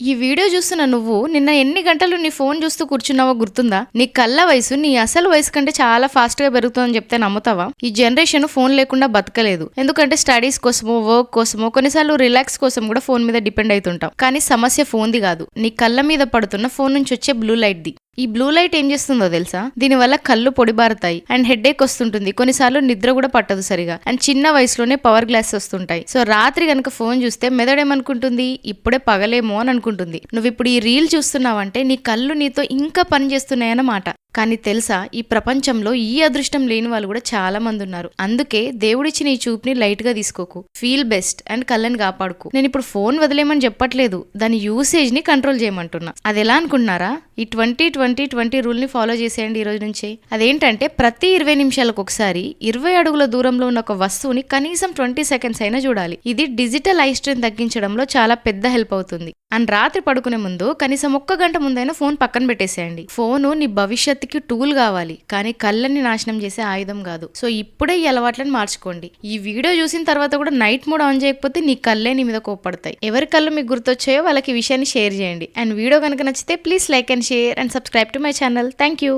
ఈ వీడియో చూస్తున్న నువ్వు నిన్న ఎన్ని గంటలు నీ ఫోన్ చూస్తూ కూర్చున్నావో గుర్తుందా? నీ కళ్ళ వయసు నీ అసలు వయసు కంటే చాలా ఫాస్ట్ గా పెరుగుతుందని చెప్తే నమ్ముతావా? ఈ జనరేషన్ ఫోన్ లేకుండా బతకలేదు. ఎందుకంటే స్టడీస్ కోసమో, వర్క్ కోసమో, కొన్నిసార్లు రిలాక్స్ కోసం కూడా ఫోన్ మీద డిపెండ్ అవుతుంటాం. కానీ సమస్య ఫోన్ది కాదు, నీ కళ్ళ మీద పడుతున్న ఫోన్ నుంచి వచ్చే బ్లూ లైట్ ది. ఈ బ్లూ లైట్ ఏం చేస్తుందో తెలుసా? దీనివల్ల కళ్ళు పొడిబారుతాయి అండ్ హెడేక్ వస్తుంటుంది. కొన్నిసార్లు నిద్ర కూడా పట్టదు సరిగా. అండ్ చిన్న వయసులోనే పవర్ గ్లాస్ వస్తుంటాయి. సో రాత్రి గనక ఫోన్ చూస్తే మెదడేమనుకుంటుంది, ఇప్పుడే పగలేమో అని అనుకుంటుంది. నువ్వు ఇప్పుడు ఈ రీల్ చూస్తున్నావంటే నీ కళ్ళు నీతో ఇంకా పని చేస్తున్నాయన్నమాట. కానీ తెలుసా, ఈ ప్రపంచంలో ఈ అదృష్టం లేని వాళ్ళు కూడా చాలా మంది ఉన్నారు. అందుకే దేవుడిచ్చిన ఈ చూపుని లైట్ గా తీసుకోకు, ఫీల్ బెస్ట్ అండ్ కళ్ళని కాపాడుకు. నేను ఇప్పుడు ఫోన్ వదిలేమని చెప్పట్లేదు, దాని యూసేజ్ ని కంట్రోల్ చేయమంటున్నా. అది ఎలా అనుకుంటున్నారా? ఈ 20-20-20 రూల్ ని ఫాలో చేసేయండి ఈ రోజు నుంచి. అదేంటంటే ప్రతి 20 నిమిషాలకు ఒకసారి 20 అడుగుల దూరంలో ఉన్న ఒక వస్తువుని కనీసం 20 సెకండ్స్ అయినా చూడాలి. ఇది డిజిటల్ ఐ స్ట్రెయిన్ తగ్గించడంలో చాలా పెద్ద హెల్ప్ అవుతుంది. అండ్ రాత్రి పడుకునే ముందు కనీసం 1 గంట ముందైనా ఫోన్ పక్కన పెట్టేసేయండి. ఫోను నీ భవిష్యత్తుకి టూల్ కావాలి, కానీ కళ్ళని నాశనం చేసే ఆయుధం కాదు. సో ఇప్పుడే ఈ అలవాట్లను మార్చుకోండి. ఈ వీడియో చూసిన తర్వాత కూడా నైట్ మోడ్ ఆన్ చేయకపోతే నీ కళ్ళే నీ మీద కోప్పడతాయి. ఎవరి కళ్ళు మీకు గుర్తొచ్చాయో వాళ్ళకి ఈ విషయాన్ని షేర్ చేయండి. అండ్ వీడియో కనుక నచ్చితే please like and share and subscribe to my channel. Thank you.